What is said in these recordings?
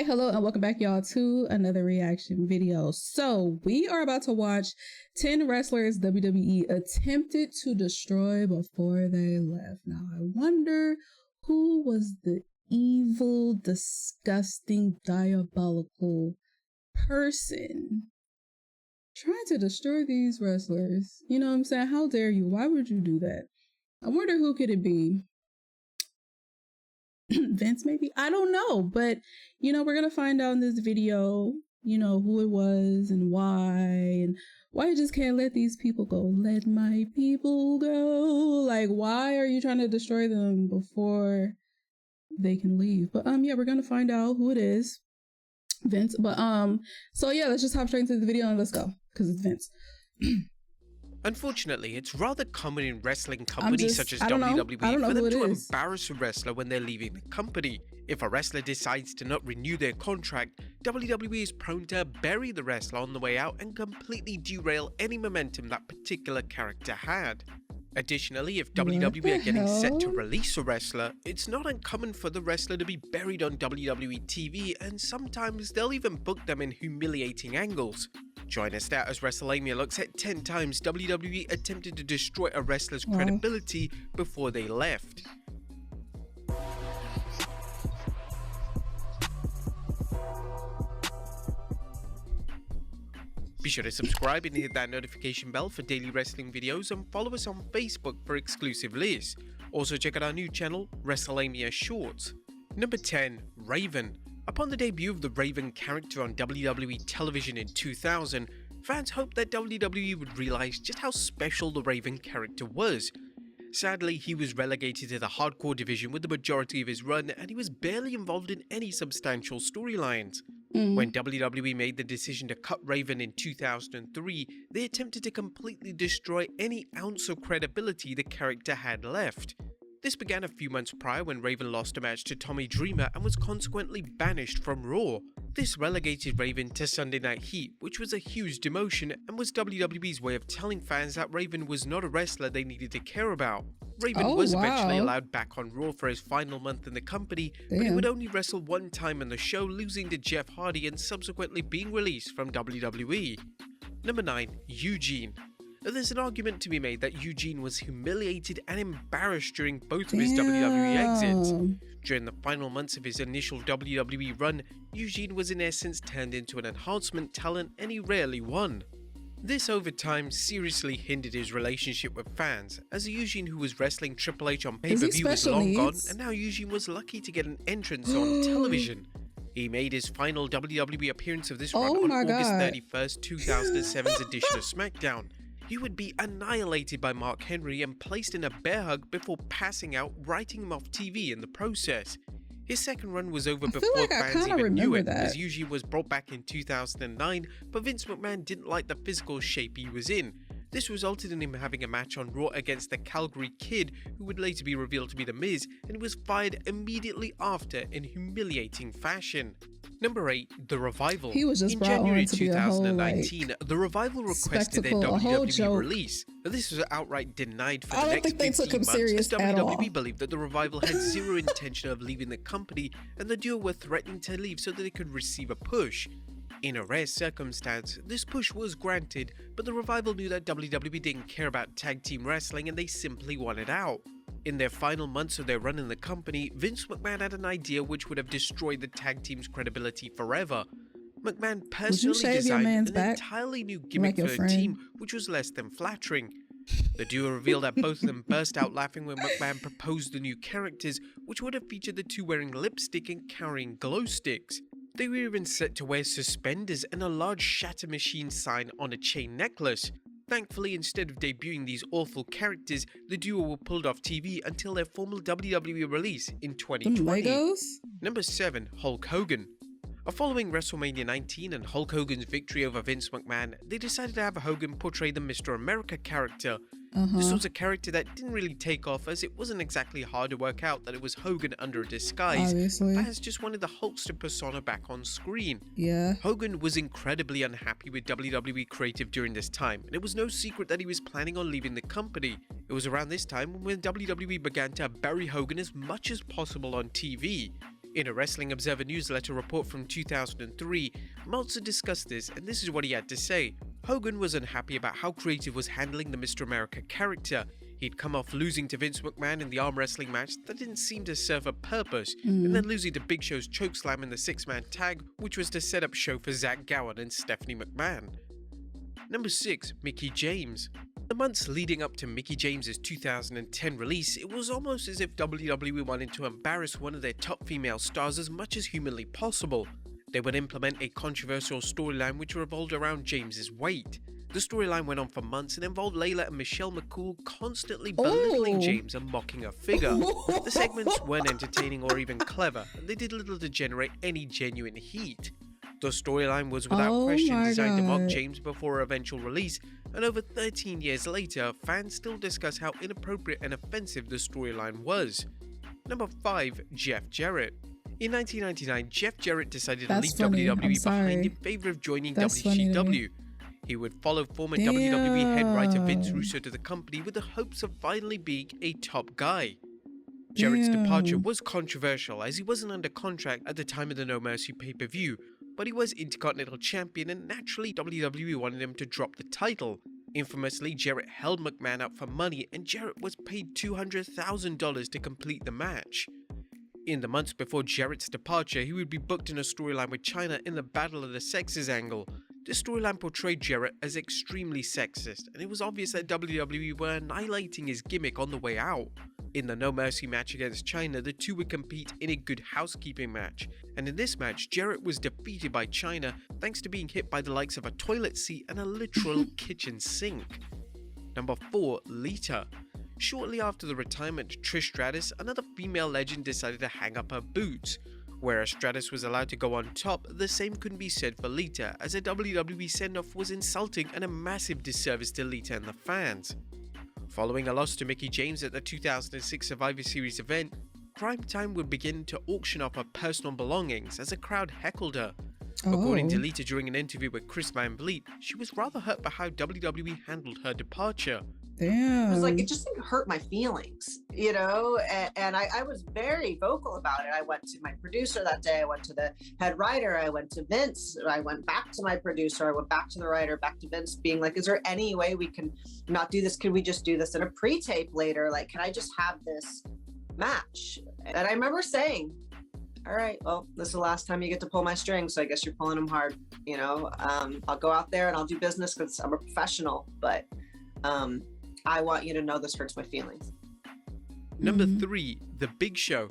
Hi, hello, and welcome back, y'all, to another reaction video. So we are about to watch 10 wrestlers WWE attempted to destroy before they left. Now, I wonder who was the evil, disgusting, diabolical person trying to destroy these wrestlers. You know what I'm saying? How dare you? Why would you do that? I wonder who could it be? Vince, maybe? I don't know, but you know, we're gonna find out in this video, you know, who it was and why you just can't let these people go. Let my people go. Like, why are you trying to destroy them before they can leave? But yeah, we're gonna find out who it is. Vince. But so yeah, let's just hop straight into the video and let's go, because it's Vince. Unfortunately, it's rather common in wrestling companies such as WWE for them to embarrass a wrestler when they're leaving the company. If a wrestler decides to not renew their contract, WWE is prone to bury the wrestler on the way out and completely derail any momentum that particular character had. Additionally, if WWE are getting set to release a wrestler, it's not uncommon for the wrestler to be buried on WWE TV, and sometimes they'll even book them in humiliating angles. Join us now as WrestleMania looks at 10 times WWE attempted to destroy a wrestler's credibility before they left. Be sure to subscribe and hit that notification bell for daily wrestling videos, and follow us on Facebook for exclusive lists. Also check out our new channel, WrestleMania Shorts. Number 10. Raven. Upon the debut of the Raven character on WWE television in 2000, fans hoped that WWE would realize just how special the Raven character was. Sadly, he was relegated to the hardcore division with the majority of his run, and he was barely involved in any substantial storylines. When WWE made the decision to cut Raven in 2003, they attempted to completely destroy any ounce of credibility the character had left. This began a few months prior when Raven lost a match to Tommy Dreamer and was consequently banished from Raw. This relegated Raven to Sunday Night Heat, which was a huge demotion and was WWE's way of telling fans that Raven was not a wrestler they needed to care about. Raven was eventually allowed back on Raw for his final month in the company, but he would only wrestle one time in the show, losing to Jeff Hardy and subsequently being released from WWE. Number 9. Eugene. There's an argument to be made that Eugene was humiliated and embarrassed during both of his WWE exits. During the final months of his initial WWE run, Eugene was in essence turned into an enhancement talent, and he rarely won. This over time seriously hindered his relationship with fans, as Eugene, who was wrestling Triple H on pay-per-view, was long gone, and now Eugene was lucky to get an entrance on television. He made his final WWE appearance of this run on August 31st, 2007's edition of SmackDown. He would be annihilated by Mark Henry and placed in a bear hug before passing out, writing him off TV in the process. His second run was over before fans even knew it, as Eugene was brought back in 2009, but Vince McMahon didn't like the physical shape he was in. This resulted in him having a match on Raw against the Calgary Kid, who would later be revealed to be The Miz, and was fired immediately after in humiliating fashion. Number 8. The Revival. He was just in January 2019, The Revival requested their WWE release, but this was outright denied for the next 15 months, as WWE believed that The Revival had zero intention of leaving the company, and the duo were threatening to leave so that they could receive a push. In a rare circumstance, this push was granted, but the Revival knew that WWE didn't care about tag team wrestling and they simply wanted out. In their final months of their run in the company, Vince McMahon had an idea which would have destroyed the tag team's credibility forever. McMahon personally designed an entirely new gimmick for the team, which was less than flattering. The duo revealed that both of them burst out laughing when McMahon proposed the new characters, which would have featured the two wearing lipstick and carrying glow sticks. They were even set to wear suspenders and a large Shatter Machine sign on a chain necklace. Thankfully, instead of debuting these awful characters, the duo were pulled off TV until their formal WWE release in 2020. Number 7. Hulk Hogan. Following WrestleMania 19 and Hulk Hogan's victory over Vince McMahon, they decided to have Hogan portray the Mr. America character. This was a character that didn't really take off, as it wasn't exactly hard to work out that it was Hogan under a disguise. Fans just wanted the Hulkster persona back on screen. Hogan was incredibly unhappy with WWE creative during this time, and it was no secret that he was planning on leaving the company. It It was around this time when WWE began to bury Hogan as much as possible on TV. In a Wrestling Observer newsletter report from 2003, Meltzer discussed this, and this is what he had to say. Hogan was unhappy about how creative was handling the Mr. America character. He'd come off losing to Vince McMahon in the arm wrestling match that didn't seem to serve a purpose, and then losing to Big Show's chokeslam in the six-man tag, which was to set up show for Zach Gowen and Stephanie McMahon. Number 6. Mickie James. The months leading up to Mickie James' 2010 release, it was almost as if WWE wanted to embarrass one of their top female stars as much as humanly possible. They would implement a controversial storyline which revolved around James's weight. The storyline went on for months and involved Layla and Michelle McCool constantly belittling James and mocking her figure. The segments weren't entertaining or even clever, and they did little to generate any genuine heat. The storyline was without question designed to mock James before her eventual release, and over 13 years later, fans still discuss how inappropriate and offensive the storyline was. Number 5. Jeff Jarrett. In 1999, Jeff Jarrett decided to leave WWE behind in favor of joining WCW. He would follow former WWE head writer Vince Russo to the company with the hopes of finally being a top guy. Jarrett's departure was controversial as he wasn't under contract at the time of the No Mercy pay-per-view, but he was Intercontinental Champion and naturally WWE wanted him to drop the title. Infamously, Jarrett held McMahon up for money and Jarrett was paid $200,000 to complete the match. In the months before Jarrett's departure, he would be booked in a storyline with Chyna in the Battle of the Sexes angle. This storyline portrayed Jarrett as extremely sexist, and it was obvious that WWE were annihilating his gimmick on the way out. In the No Mercy match against Chyna, the two would compete in a Good Housekeeping match, and in this match, Jarrett was defeated by Chyna thanks to being hit by the likes of a toilet seat and a literal kitchen sink. Number 4. Lita. Shortly after the retirement of Trish Stratus, another female legend decided to hang up her boots. Whereas Stratus was allowed to go on top, the same couldn't be said for Lita, as a WWE send-off was insulting and a massive disservice to Lita and the fans. Following a loss to Mickie James at the 2006 Survivor Series event, Prime Time would begin to auction off her personal belongings as a crowd heckled her. According to Lita during an interview with Chris Van Vliet, she was rather hurt by how WWE handled her departure. Damn. It was like, it just hurt my feelings, you know, and I was very vocal about it. I went to my producer that day. I went to the head writer. I went to Vince. I went back to my producer. I went back to the writer, back to Vince, being like, is there any way we can not do this? Can we just do this in a pre-tape later? Like, can I just have this match? And I remember saying, all right, well, this is the last time you get to pull my strings, so I guess you're pulling them hard, you know. I'll go out there and I'll do business because I'm a professional, but I want you to know this hurts my feelings. Number 3. The Big Show.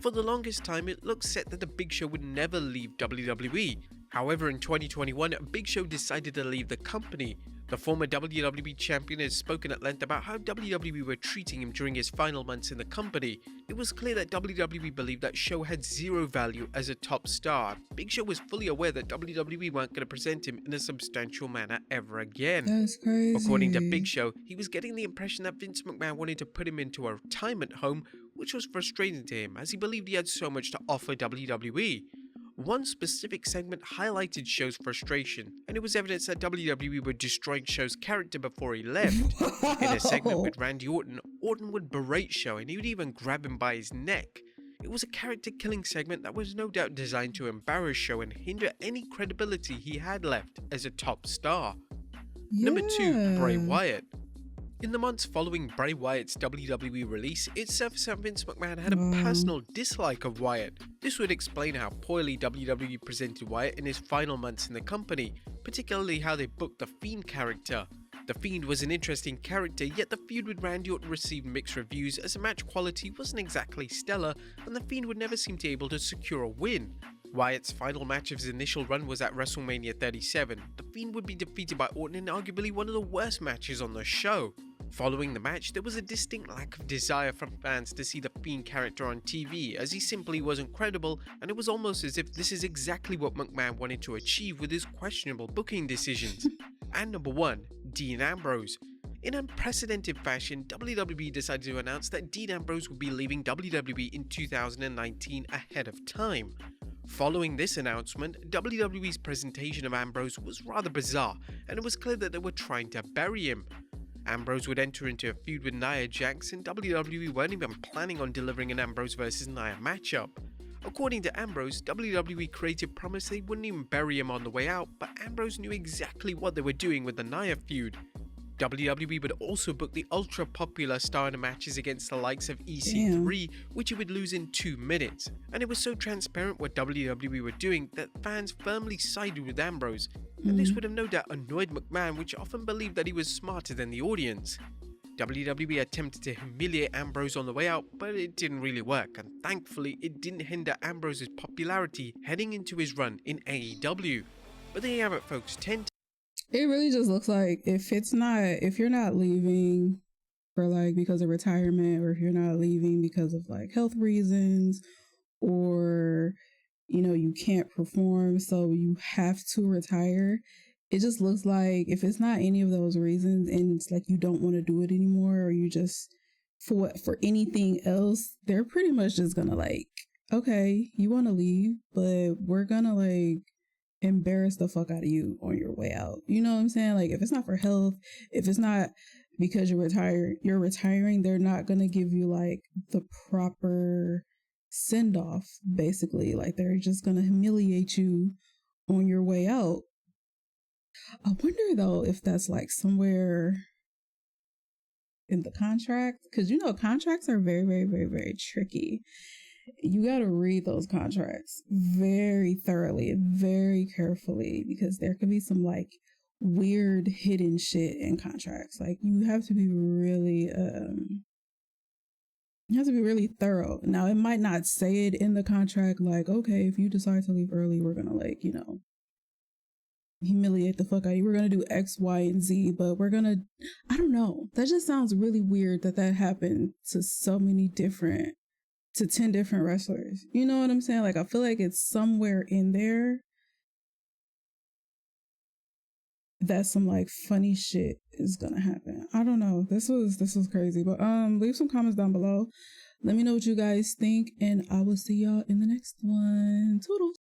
For the longest time, it looked set that the Big Show would never leave WWE. However, in 2021, Big Show decided to leave the company. The former WWE champion has spoken at length about how WWE were treating him during his final months in the company. It was clear that WWE believed that Show had zero value as a top star. Big Show was fully aware that WWE weren't going to present him in a substantial manner ever again. That's crazy. According to Big Show, he was getting the impression that Vince McMahon wanted to put him into a retirement home, which was frustrating to him as he believed he had so much to offer WWE. One specific segment highlighted Show's frustration, and it was evidence that WWE were destroying Show's character before he left. In a segment with Randy Orton, Orton would berate Show and he would even grab him by his neck. It was a character-killing segment that was no doubt designed to embarrass Show and hinder any credibility he had left as a top star. Number 2. Bray Wyatt. In the months following Bray Wyatt's WWE release, it surfaced that Vince McMahon had a personal dislike of Wyatt. This would explain how poorly WWE presented Wyatt in his final months in the company, particularly how they booked the Fiend character. The Fiend was an interesting character, yet the feud with Randy Orton received mixed reviews as the match quality wasn't exactly stellar, and the Fiend would never seem to be able to secure a win. Wyatt's final match of his initial run was at WrestleMania 37. The Fiend would be defeated by Orton in arguably one of the worst matches on the show. Following the match, there was a distinct lack of desire from fans to see the Fiend character on TV, as he simply wasn't credible, and it was almost as if this is exactly what McMahon wanted to achieve with his questionable booking decisions. And number 1, Dean Ambrose. In unprecedented fashion, WWE decided to announce that Dean Ambrose would be leaving WWE in 2019 ahead of time. Following this announcement, WWE's presentation of Ambrose was rather bizarre, and it was clear that they were trying to bury him. Ambrose would enter into a feud with Nia Jax, and WWE weren't even planning on delivering an Ambrose vs Nia matchup. According to Ambrose, WWE creative promised they wouldn't even bury him on the way out, but Ambrose knew exactly what they were doing with the Nia feud. WWE would also book the ultra popular Steiner matches against the likes of EC3, which he would lose in 2 minutes. And it was so transparent what WWE were doing that fans firmly sided with Ambrose, and this would have no doubt annoyed McMahon, which often believed that he was smarter than the audience. WWE attempted to humiliate Ambrose on the way out, but it didn't really work, and thankfully it didn't hinder Ambrose's popularity heading into his run in AEW. But there you have it, folks. It really just looks like if you're not leaving for like because of retirement, or if you're not leaving because of like health reasons, or you can't perform so you have to retire, it just looks like if it's not any of those reasons and it's like you don't want to do it anymore, or you just for anything else, they're pretty much just gonna like, okay, you want to leave, but we're gonna like embarrass the fuck out of you on your way out. You know what I'm saying? Like, if it's not for health, if it's not because you're retiring, they're not gonna give you like the proper send off, basically. Like, they're just gonna humiliate you on your way out. I wonder though if that's like somewhere in the contract, because contracts are very, very, very, very tricky. You got to read those contracts very thoroughly and very carefully, because there could be some like weird hidden shit in contracts. Like, you have to be really thorough. Now, it might not say it in the contract, like, okay, if you decide to leave early, we're gonna like, humiliate the fuck out of you. We're gonna do X, Y, and Z, but I don't know. That just sounds really weird that happened to 10 different wrestlers. You know what I'm saying? Like, I feel like it's somewhere in there that some like funny shit is gonna happen. I don't know. This was crazy. But leave some comments down below. Let me know what you guys think, and I will see y'all in the next one. Toodles.